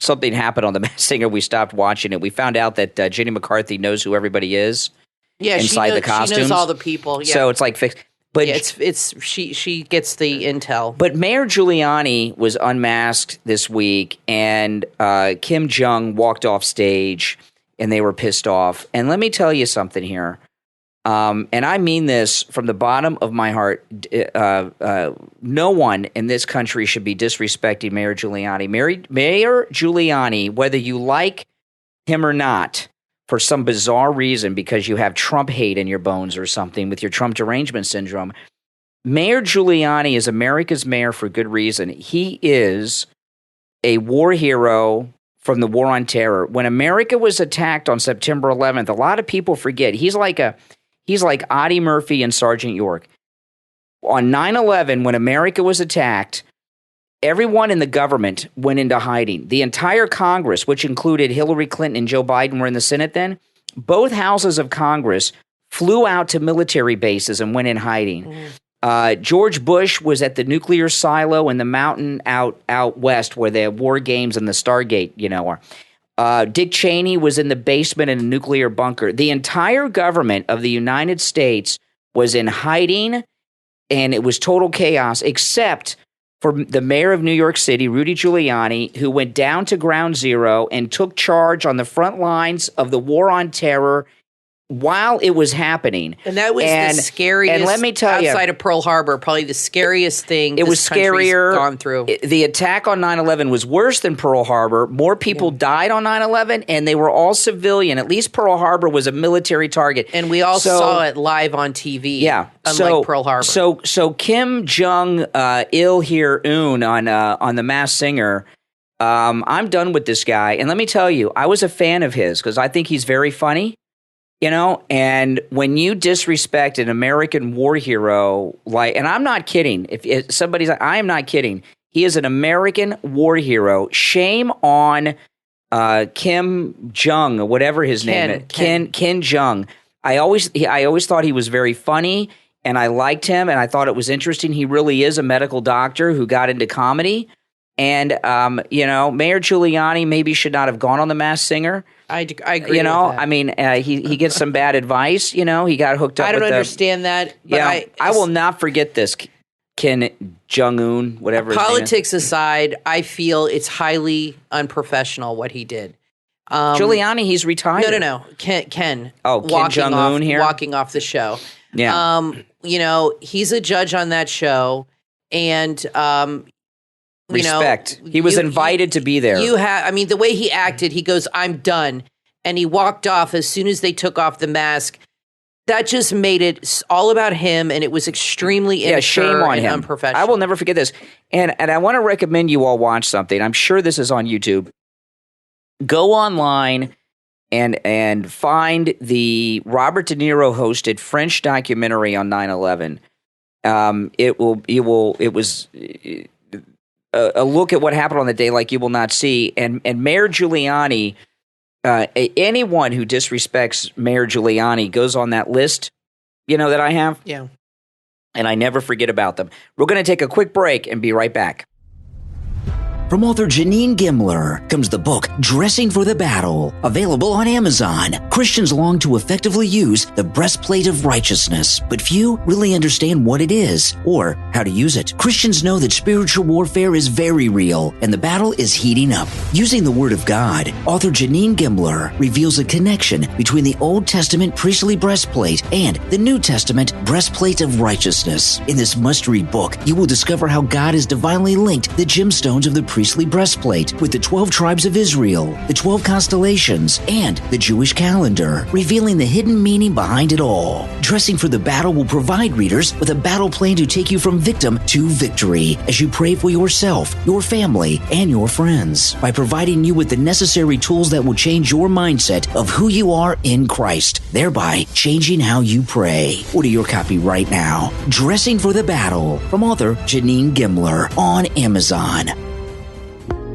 something happened on The Masked Singer. We stopped watching it. We found out that Jenny McCarthy knows who everybody is inside the costumes. She knows all the people. Yeah. So it's like fixed. But she gets the intel. But Mayor Giuliani was unmasked this week, and Kim Jong walked off stage, and they were pissed off. And let me tell you something here, and I mean this from the bottom of my heart. No one in this country should be disrespecting Mayor Giuliani. Mayor Giuliani, whether you like him or not, for some bizarre reason, because you have Trump hate in your bones or something with your Trump derangement syndrome, Mayor Giuliani is America's mayor for good reason. He is a war hero from the war on terror. When America was attacked on September 11th, a lot of people forget. He's like Audie Murphy and Sergeant York. On 9/11, when America was attacked, everyone in the government went into hiding. The entire Congress, which included Hillary Clinton and Joe Biden, were in the Senate then. Both houses of Congress flew out to military bases and went in hiding. George Bush was at the nuclear silo in the mountain out west where the war games and the Stargate, are. Dick Cheney was in the basement in a nuclear bunker. The entire government of the United States was in hiding, and it was total chaos, except for the mayor of New York City, Rudy Giuliani, who went down to ground zero and took charge on the front lines of the war on terror while it was happening. And that was the scariest, and let me tell outside of Pearl Harbor, probably the scariest thing it was scarier. Gone through. The attack on 9/11 was worse than Pearl Harbor. More people died on 9/11, and they were all civilian. At least Pearl Harbor was a military target. And we all saw it live on TV. Yeah. Unlike Pearl Harbor. So Kim Jong Il here Un on The Masked Singer, I'm done with this guy. And let me tell you, I was a fan of his because I think he's very funny. And when you disrespect an American war hero, and I'm not kidding. If somebody's like, I am not kidding. He is an American war hero. Shame on Kim Jong, or whatever his name is. Ken Jong. I always thought he was very funny, and I liked him, and I thought it was interesting. He really is a medical doctor who got into comedy. And, Mayor Giuliani maybe should not have gone on The Masked Singer. I agree with that. I mean, he gets some bad advice. He got hooked up. I don't understand that. But I will not forget this. Kim Jong-un, whatever his name is. Politics aside, I feel it's highly unprofessional what he did. Giuliani, he's retired. No. Ken. Oh, Kim Jong-un here? Walking off the show. Yeah. He's a judge on that show. And, respect. He was invited to be there. The way he acted, he goes, I'm done. And he walked off as soon as they took off the mask. That just made it all about him, and it was extremely immature shame on and him. unprofessional. I will never forget this. And I want to recommend you all watch something. I'm sure this is on YouTube. Go online and find the Robert De Niro hosted French documentary on 9/11. It was a look at what happened on the day like you will not see. And Mayor Giuliani, anyone who disrespects Mayor Giuliani goes on that list, that I have. Yeah. And I never forget about them. We're going to take a quick break and be right back. From author Janine Gimler comes the book Dressing for the Battle, available on Amazon. Christians long to effectively use the breastplate of righteousness, but few really understand what it is or how to use it. Christians know that spiritual warfare is very real and the battle is heating up. Using the Word of God, author Janine Gimler reveals a connection between the Old Testament priestly breastplate and the New Testament breastplate of righteousness. In this must-read book, you will discover how God has divinely linked the gemstones of the priestly priestly breastplate with the 12 tribes of Israel, the 12 constellations, and the Jewish calendar, revealing the hidden meaning behind it all. Dressing for the Battle will provide readers with a battle plan to take you from victim to victory as you pray for yourself, your family, and your friends by providing you with the necessary tools that will change your mindset of who you are in Christ, thereby changing how you pray. Order your copy right now. Dressing for the Battle from author Janine Gimler on Amazon.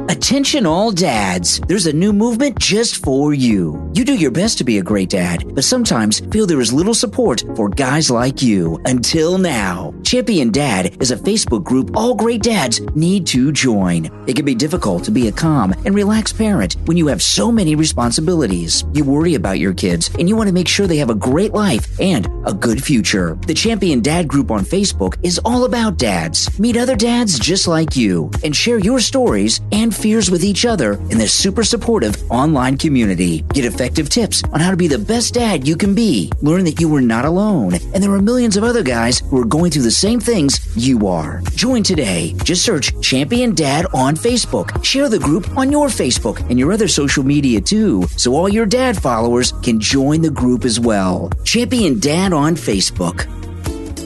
Attention all dads, there's a new movement just for you. You do your best to be a great dad, but sometimes feel there is little support for guys like you. Until now. Champion Dad is a Facebook group all great dads need to join. It can be difficult to be a calm and relaxed parent when you have so many responsibilities. You worry about your kids and you want to make sure they have a great life and a good future. The Champion Dad group on Facebook is all about dads. Meet other dads just like you and share your stories and fears with each other in this super supportive online community. Get effective tips on how to be the best dad you can be. Learn that you are not alone, and there are millions of other guys who are going through the same things you are. Join today. Just search Champion Dad on Facebook. Share the group on your Facebook and your other social media too, so all your dad followers can join the group as well. Champion Dad on Facebook.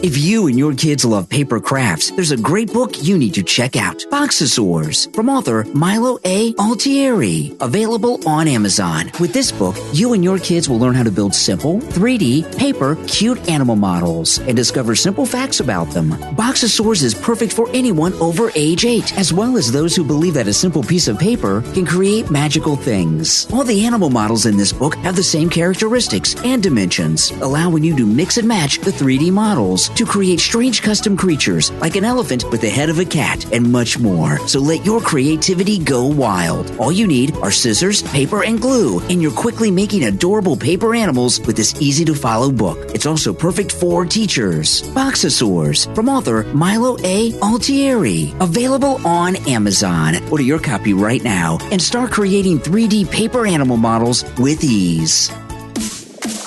If you and your kids love paper crafts, there's a great book you need to check out. Boxosaurs from author Milo A. Altieri, available on Amazon. With this book, you and your kids will learn how to build simple, 3D, paper, cute animal models and discover simple facts about them. Boxosaurs is perfect for anyone over age 8, as well as those who believe that a simple piece of paper can create magical things. All the animal models in this book have the same characteristics and dimensions, allowing you to mix and match the 3D models to create strange custom creatures like an elephant with the head of a cat and much more. So let your creativity go wild. All you need are scissors, paper, and glue, and you're quickly making adorable paper animals with this easy-to-follow book. It's also perfect for teachers. Boxosaurs from author Milo A. Altieri, available on Amazon. Order your copy right now and start creating 3D paper animal models with ease.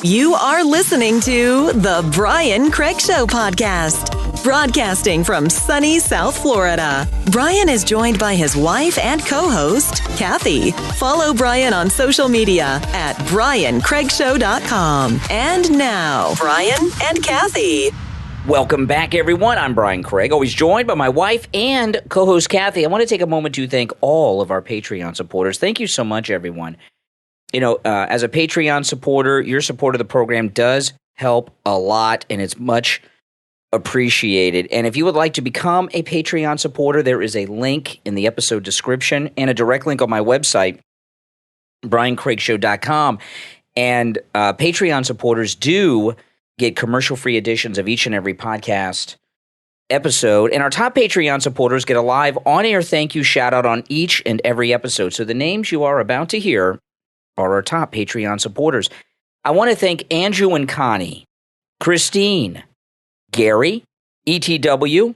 You are listening to the Brian Craig Show podcast, broadcasting from sunny South Florida. Brian is joined by his wife and co-host, Kathy. Follow Brian on social media at briancraigshow.com. And now, Brian and Kathy. Welcome back, everyone. I'm Brian Craig, always joined by my wife and co-host Kathy. I want to take a moment to thank all of our Patreon supporters. Thank you so much, everyone. You know, as a Patreon supporter, your support of the program does help a lot, and it's much appreciated. And if you would like to become a Patreon supporter, there is a link in the episode description and a direct link on my website, briancraigshow.com. And Patreon supporters do get commercial-free editions of each and every podcast episode. And our top Patreon supporters get a live on-air thank you shout-out on each and every episode. So the names you are about to hear are our top Patreon supporters. I want to thank Andrew and Connie, Christine, Gary, ETW,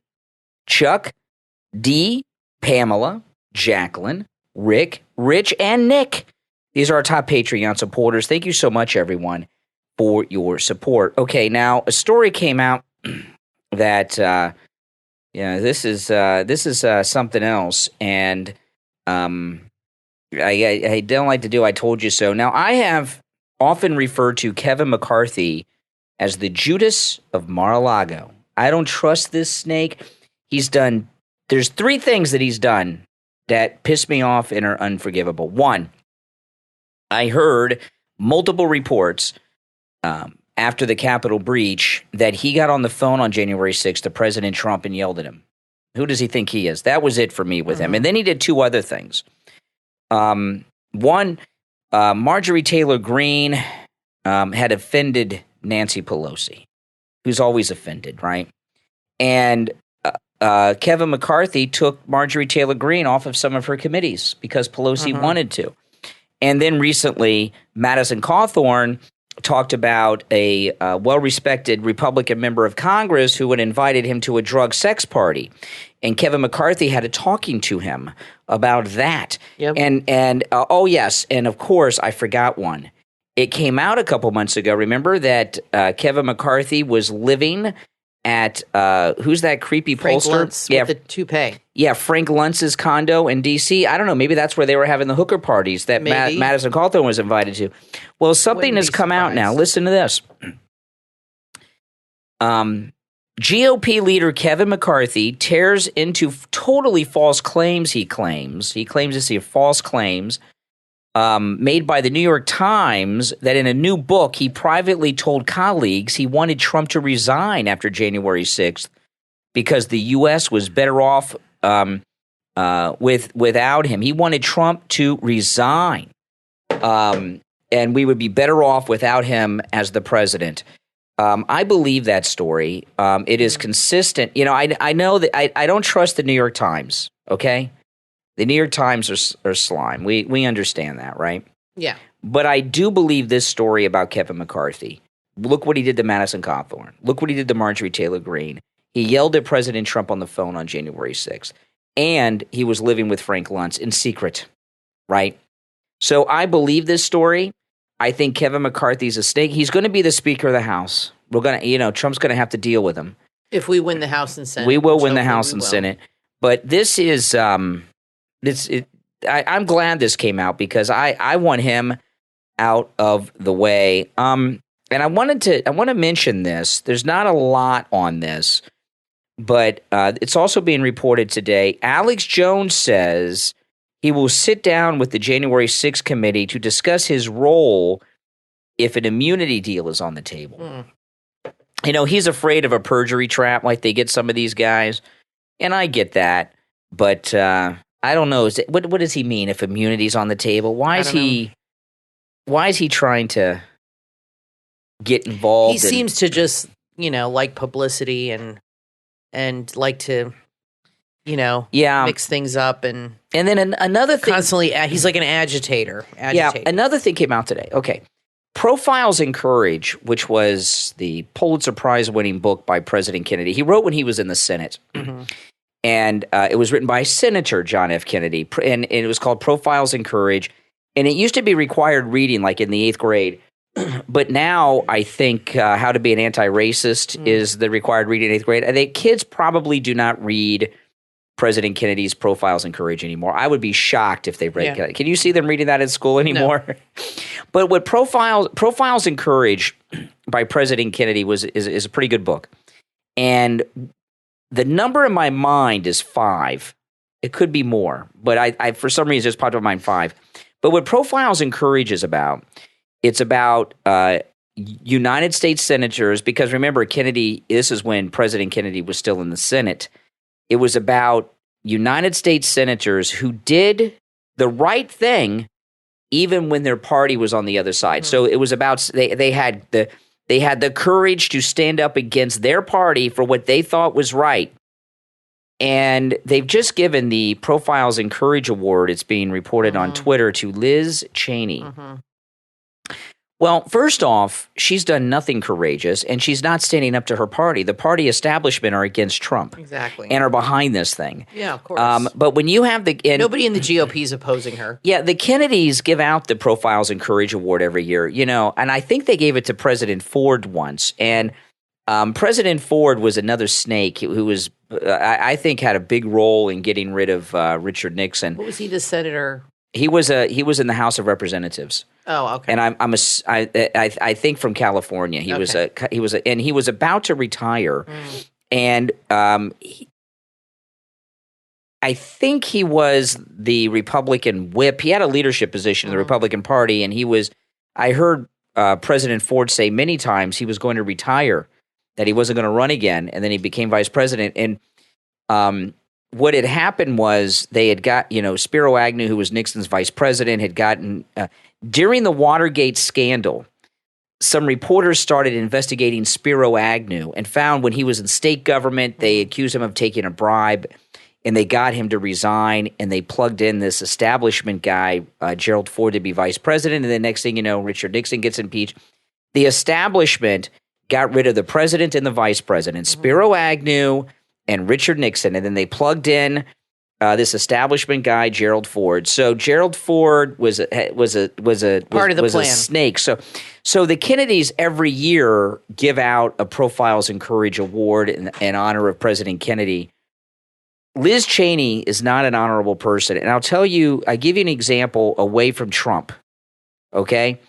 Chuck, D, Pamela, Jacqueline, Rick, Rich, and Nick. These are our top Patreon supporters. Thank you so much, everyone, for your support. Okay, now a story came out that this is something else, and I don't like to do I told you so. Now, I have often referred to Kevin McCarthy as the Judas of Mar-a-Lago. I don't trust this snake. There's 3 things that he's done that piss me off and are unforgivable. 1, I heard multiple reports after the Capitol breach that he got on the phone on January 6th to President Trump and yelled at him. Who does he think he is? That was it for me with him. And then he did 2 other things. One, Marjorie Taylor Greene had offended Nancy Pelosi, who's always offended, right? And Kevin McCarthy took Marjorie Taylor Greene off of some of her committees because Pelosi wanted to. And then recently, Madison Cawthorn talked about a well-respected Republican member of Congress who had invited him to a drug sex party. And Kevin McCarthy had a talking to him about that. Yep. And oh, yes, and of course, I forgot one. It came out a couple months ago, remember, that Kevin McCarthy was living at who's that creepy Frank pollster? Luntz with the toupee. Yeah, Frank Luntz's condo in D.C. I don't know. Maybe that's where they were having the hooker parties that Madison Cawthorn was invited to. Well, something has come out now. Listen to this. GOP leader Kevin McCarthy tears into totally false claims. He claims to see false claims made by the New York Times that in a new book he privately told colleagues he wanted Trump to resign after January 6th because the U.S. was better off without him. He wanted Trump to resign, and we would be better off without him as the president. I believe that story. It is consistent. You know, I know that I don't trust the New York Times, okay? The New York Times are slime. We understand that, right? Yeah. But I do believe this story about Kevin McCarthy. Look what he did to Madison Cawthorn. Look what he did to Marjorie Taylor Greene. He yelled at President Trump on the phone on January 6th. And he was living with Frank Luntz in secret, right? So I believe this story. I think Kevin McCarthy's a snake. He's going to be the Speaker of the House. We're going to, Trump's going to have to deal with him. If we win the House and Senate. We will win the House and Senate. But this is, I'm glad this came out because I want him out of the way. And I want to mention this. There's not a lot on this, but it's also being reported today. Alex Jones says he will sit down with the January 6th committee to discuss his role if an immunity deal is on the table. You know, he's afraid of a perjury trap like they get some of these guys, and I get that. But I don't know. What does he mean if immunity's on the table? Why is he trying to get involved? He seems to just, like publicity and like to, mix things up and then another thing, constantly. He's like an agitator. Yeah, another thing came out today. Okay. Profiles in Courage, which was the Pulitzer Prize-winning book by President Kennedy. He wrote when he was in the Senate. Mm-hmm. And it was written by Senator John F. Kennedy, and it was called Profiles in Courage. And it used to be required reading, like in the 8th grade. But now I think How to Be an Anti-Racist is the required reading in 8th grade. I think kids probably do not read President Kennedy's Profiles in Courage anymore. I would be shocked if they read Kennedy. Can you see them reading that in school anymore? No. But what Profiles in Courage by President Kennedy is a pretty good book. And the number in my mind is 5. It could be more, but I for some reason just popped up in my mind 5. But what Profiles in Courage is about, it's about United States senators, because remember Kennedy, this is when President Kennedy was still in the Senate. It was about United States senators who did the right thing even when their party was on the other side. So it was about they had the courage to stand up against their party for what they thought was right. And they've just given the Profiles in Courage Award, it's being reported on Twitter, to Liz Cheney. Well, first off, she's done nothing courageous, and she's not standing up to her party. The party establishment are against Trump. Exactly. And are behind this thing. Yeah, of course. But when you have nobody in the GOP is opposing her. Yeah, the Kennedys give out the Profiles in Courage Award every year, and I think they gave it to President Ford once. And President Ford was another snake who was, I think, had a big role in getting rid of Richard Nixon. What was he, the senator? He was in the House of Representatives. Oh, okay. And I think from California. He was about to retire, and I think he was the Republican whip. He had a leadership position in the Republican Party, and I heard President Ford say many times he was going to retire, that he wasn't going to run again, and then he became vice president. And what had happened was they had got, Spiro Agnew, who was Nixon's vice president, had gotten during the Watergate scandal, some reporters started investigating Spiro Agnew and found when he was in state government, they accused him of taking a bribe, and they got him to resign, and they plugged in this establishment guy, Gerald Ford, to be vice president. And the next thing you know, Richard Nixon gets impeached. The establishment got rid of the president and the vice president, Spiro Agnew and Richard Nixon, and then they plugged in this establishment guy, Gerald Ford. So Gerald Ford was a snake. So the Kennedys every year give out a Profiles in Courage award in honor of President Kennedy. Liz Cheney is not an honorable person. And I'll tell you, I give you an example away from Trump. Okay?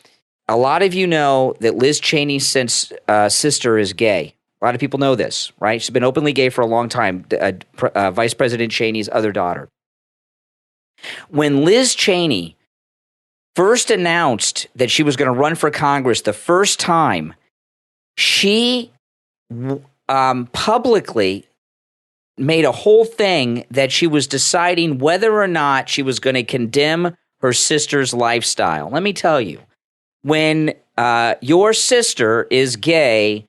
A lot of you know that Liz Cheney's sister is gay. A lot of people know this, right? She's been openly gay for a long time, Vice President Cheney's other daughter. When Liz Cheney first announced that she was going to run for Congress the first time, she publicly made a whole thing that she was deciding whether or not she was going to condemn her sister's lifestyle. Let me tell you, when your sister is gay,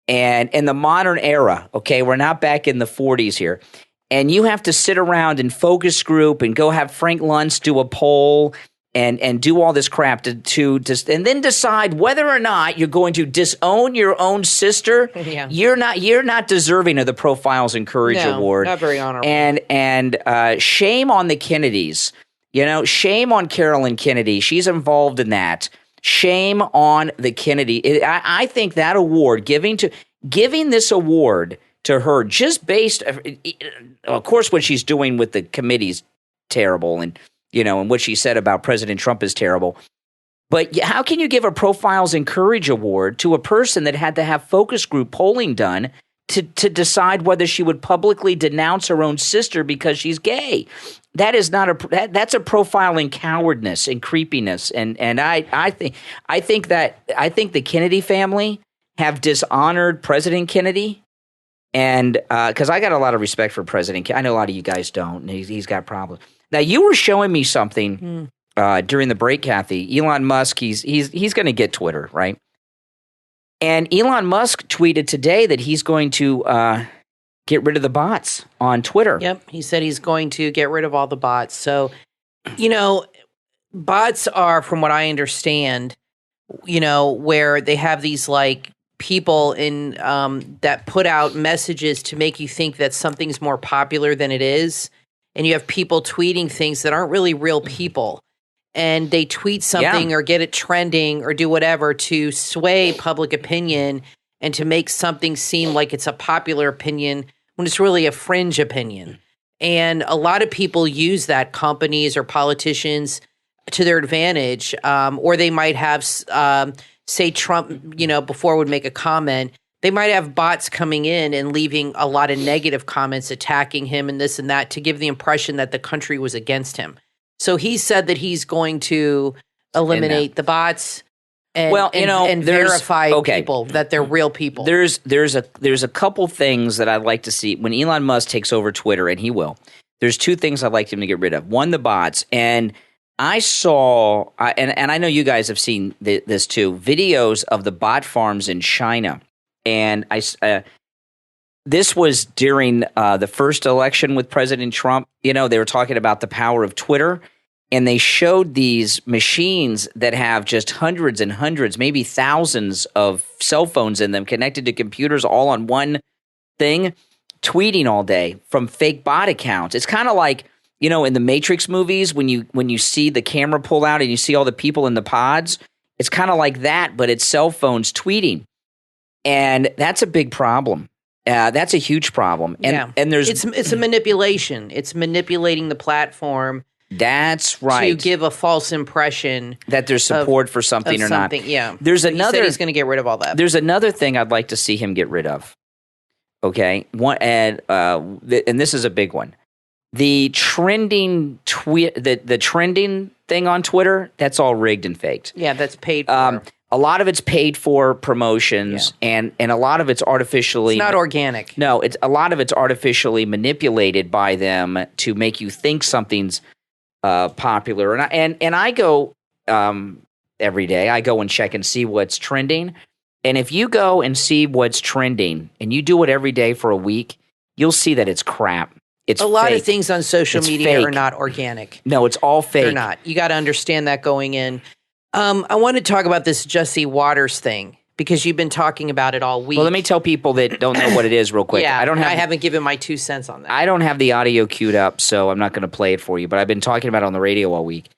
and in the modern era, okay, we're not back in the 40s here, and you have to sit around in focus group and go have Frank Luntz do a poll and do all this crap to and then decide whether or not you're going to disown your own sister. Yeah. You're not deserving of the Profiles in Courage award. Not very honorable. And shame on the Kennedys. You know, shame on Carolyn Kennedy. She's involved in that. Shame on the Kennedy. I think that award, giving this award to her just based, of course, what she's doing with the committee's terrible, and and what she said about President Trump is terrible. But how can you give a Profiles in Courage award to a person that had to have focus group polling done to decide whether she would publicly denounce her own sister because she's gay? That is not that's a profiling cowardness and creepiness, and I think the Kennedy family have dishonored President Kennedy, and because I got a lot of respect for President Kennedy. I know a lot of you guys don't, and he's got problems. Now you were showing me something during the break, Kathy. Elon Musk, he's going to get Twitter, right? And Elon Musk tweeted today that he's going to get rid of the bots on Twitter. Yep. He said he's going to get rid of all the bots. So, bots are, from what I understand, where they have these like people in that put out messages to make you think that something's more popular than it is. And you have people tweeting things that aren't really real people. And they tweet something or get it trending or do whatever to sway public opinion and to make something seem like it's a popular opinion when it's really a fringe opinion. And a lot of people use that, companies or politicians, to their advantage. Or they might have, say Trump, before would make a comment, they might have bots coming in and leaving a lot of negative comments attacking him and this and that to give the impression that the country was against him. So he said that he's going to eliminate the bots and verify people that they're real people. There's a couple things that I'd like to see when Elon Musk takes over Twitter, and he will. There's two things I'd like him to get rid of. One, the bots, and I saw, and I know you guys have seen this too, videos of the bot farms in China, and this was during the first election with President Trump. They were talking about the power of Twitter, and they showed these machines that have just hundreds and hundreds, maybe thousands of cell phones in them connected to computers all on one thing, tweeting all day from fake bot accounts. It's kind of like, in the Matrix movies when you see the camera pull out and you see all the people in the pods. It's kind of like that, but it's cell phones tweeting. And that's a big problem. That's a huge problem. And there's it's a manipulation. It's manipulating the platform. That's right. To give a false impression that there's support for something or not. Yeah. There's another. He said he's going to get rid of all that. There's another thing I'd like to see him get rid of. Okay. And this is a big one. The trending the trending thing on Twitter, that's all rigged and faked. Yeah, that's paid for. A lot of it's paid for promotions, and a lot of it's artificially. It's not organic. No, a lot of it's artificially manipulated by them to make you think something's popular. And I go every day. I go and check and see what's trending. And if you go and see what's trending, and you do it every day for a week, you'll see that it's crap. It's a lot fake. of things on social media fake. are not organic. No, it's all fake. They're not. You got to understand that going in. I want to talk about this Jesse Waters thing because you've been talking about it all week. Well, let me tell people that don't know what it is real quick. Yeah, I haven't given my 2 cents on that. I don't have the audio queued up, so I'm not going to play it for you, but I've been talking about it on the radio all week.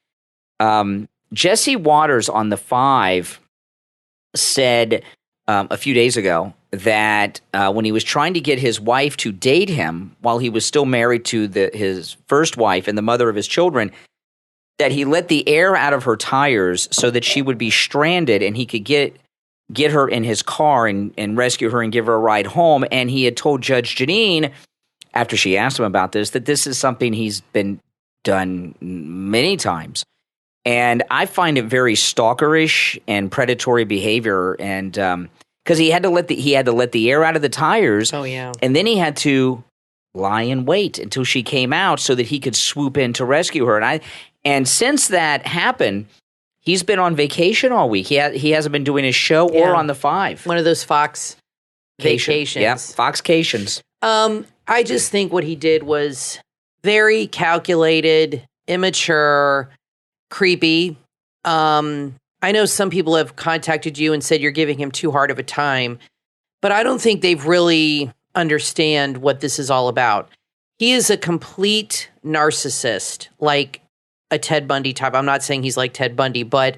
Jesse Waters on the 5 said a few days ago that when he was trying to get his wife to date him while he was still married to his first wife and the mother of his children, that he let the air out of her tires so that she would be stranded and he could get her in his car and rescue her and give her a ride home. And he had told Judge Janine, after she asked him about this, that this is something he's been done many times. And I find it very stalkerish and predatory behavior. And because he had to let the air out of the tires. Oh, yeah. And then he had to lie in wait until she came out so that he could swoop in to rescue her. And since that happened, he's been on vacation all week. He hasn't been doing his show or on the 5. One of those Fox vacations. Yeah, Foxcations. I just think what he did was very calculated, immature, creepy. I know some people have contacted you and said you're giving him too hard of a time, but I don't think they've really understand what this is all about. He is a complete narcissist, like a Ted Bundy type. I'm not saying he's like Ted Bundy, but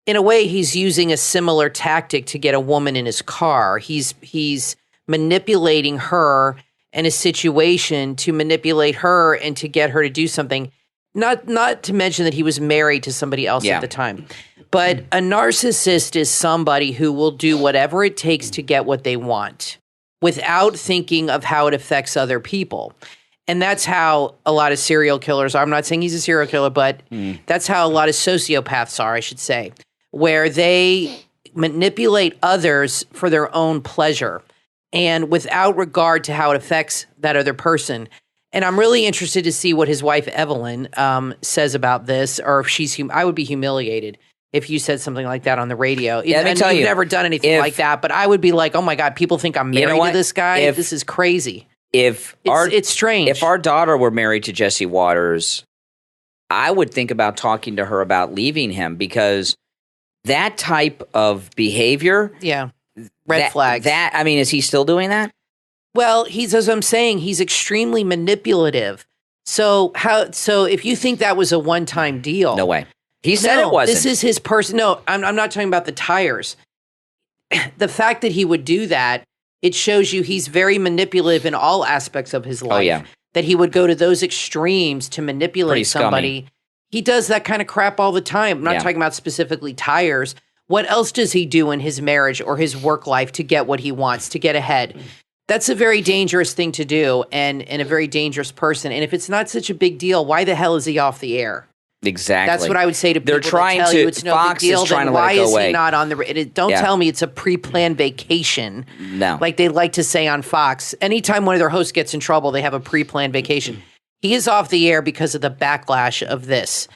in a way, he's using a similar tactic to get a woman in his car. He's manipulating her in a situation to manipulate her and to get her to do something. Not to mention that he was married to somebody else at the time. But a narcissist is somebody who will do whatever it takes to get what they want without thinking of how it affects other people. And that's how a lot of serial killers are. I'm not saying he's a serial killer, but that's how a lot of sociopaths are, I should say, where they manipulate others for their own pleasure and without regard to how it affects that other person. And I'm really interested to see what his wife, Evelyn, says about this, or if she's I would be humiliated if you said something like that on the radio. Yeah, let me tell you. You've never done anything like that, but I would be like, oh my God, people think I'm married to this guy? This is crazy. It's strange. If our daughter were married to Jesse Waters, I would think about talking to her about leaving him, because that type of behavior. Yeah. Red flags. I mean, is he still doing that? Well, as I'm saying, he's extremely manipulative. So if you think that was a one-time deal. No way. He said it wasn't. This is his person. No, I'm not talking about the tires. The fact that he would do that, it shows you he's very manipulative in all aspects of his life. Oh, yeah. That he would go to those extremes to manipulate somebody. Scummy. He does that kind of crap all the time. I'm not talking about specifically tires. What else does he do in his marriage or his work life to get what he wants, to get ahead? That's a very dangerous thing to do and a very dangerous person. And if it's not such a big deal, why the hell is he off the air? Exactly. That's what I would say to people. They're trying that tell to. You it's no Fox big deal. is trying then to why let it go is away. he not on the? Don't tell me it's a pre-planned vacation. No, like they like to say on Fox. Anytime one of their hosts gets in trouble, they have a pre-planned vacation. He is off the air because of the backlash of this,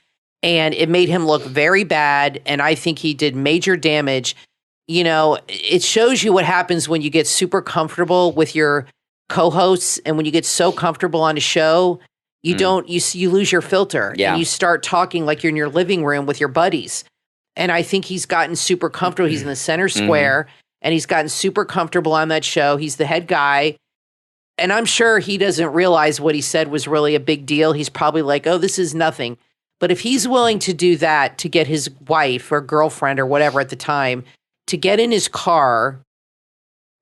and it made him look very bad. And I think he did major damage. You know, it shows you what happens when you get super comfortable with your co-hosts, and when you get so comfortable on a show. You don't, you lose your filter and you start talking like you're in your living room with your buddies. And I think he's gotten super comfortable. He's in the center square and he's gotten super comfortable on that show. He's the head guy. And I'm sure he doesn't realize what he said was really a big deal. He's probably like, oh, this is nothing. But if he's willing to do that to get his wife or girlfriend or whatever at the time to get in his car,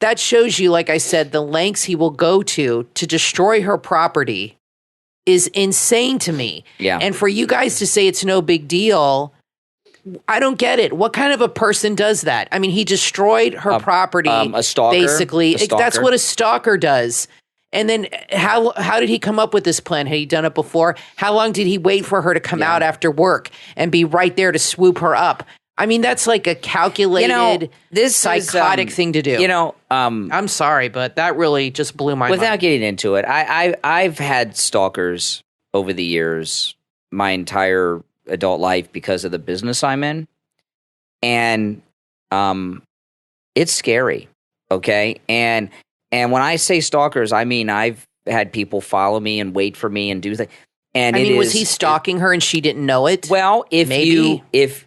that shows you, like I said, the lengths he will go to destroy her property is insane to me. Yeah. And for you guys to say it's no big deal, I don't get it. What kind of a person does that? I mean, he destroyed her property. A stalker. Basically. A stalker. That's what a stalker does. And then how did he come up with this plan? Had he done it before? How long did he wait for her to come out after work and be right there to swoop her up? I mean, that's like a calculated, psychotic thing to do. I'm sorry, but that really just blew my mind. Without getting into it, I've had stalkers over the years, my entire adult life, because of the business I'm in, and it's scary. Okay, and when I say stalkers, I mean I've had people follow me and wait for me and do things. And was he stalking her and she didn't know it? Well, if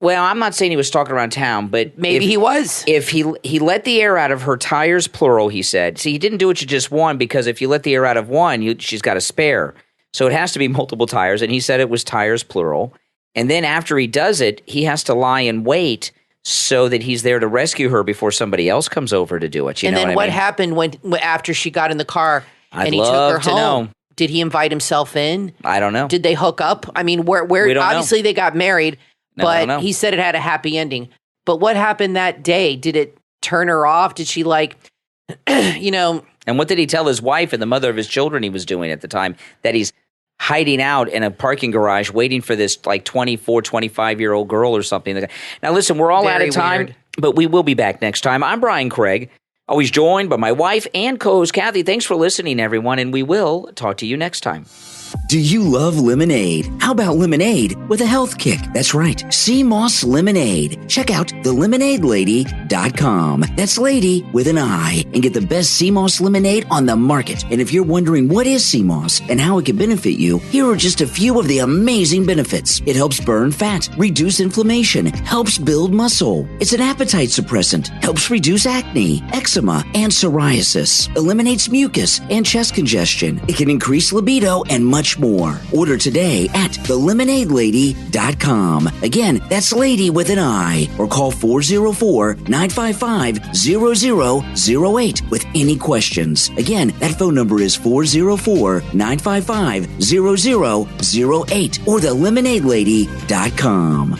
Well, I'm not saying he was talking around town, but Maybe he was. If he let the air out of her tires, plural, he said. See, he didn't do it to just one, because if you let the air out of one, she's got a spare. So it has to be multiple tires, and he said it was tires, plural. And then after he does it, he has to lie in wait so that he's there to rescue her before somebody else comes over to do it. You know then what I mean? happened when after she got in the car and he took her home? Know. Did he invite himself in? I don't know. Did they hook up? I mean, where We don't obviously they got married, No, I don't but know. he said it had a happy ending. But what happened that day? Did it turn her off? Did she And what did he tell his wife and the mother of his children he was doing at the time? That he's hiding out in a parking garage waiting for this 24, 25-year-old girl or something. Now, listen, we're all out of time, weird. but we will be back next time. I'm Brian Craig, always joined by my wife and co-host Kathy. Thanks for listening, everyone, and we will talk to you next time. Do you love lemonade? How about lemonade with a health kick? That's right, Sea Moss Lemonade. Check out thelemonadelady.com. That's lady with an I. And get the best sea moss lemonade on the market. And if you're wondering what is sea moss and how it can benefit you, here are just a few of the amazing benefits. It helps burn fat, reduce inflammation, helps build muscle. It's an appetite suppressant, helps reduce acne, eczema, and psoriasis, eliminates mucus and chest congestion. It can increase libido and much more. Order today at thelemonadelady.com. Again, that's lady with an I. Or call 404-955-0008 with any questions. Again, that phone number is 404-955-0008 or thelemonadelady.com.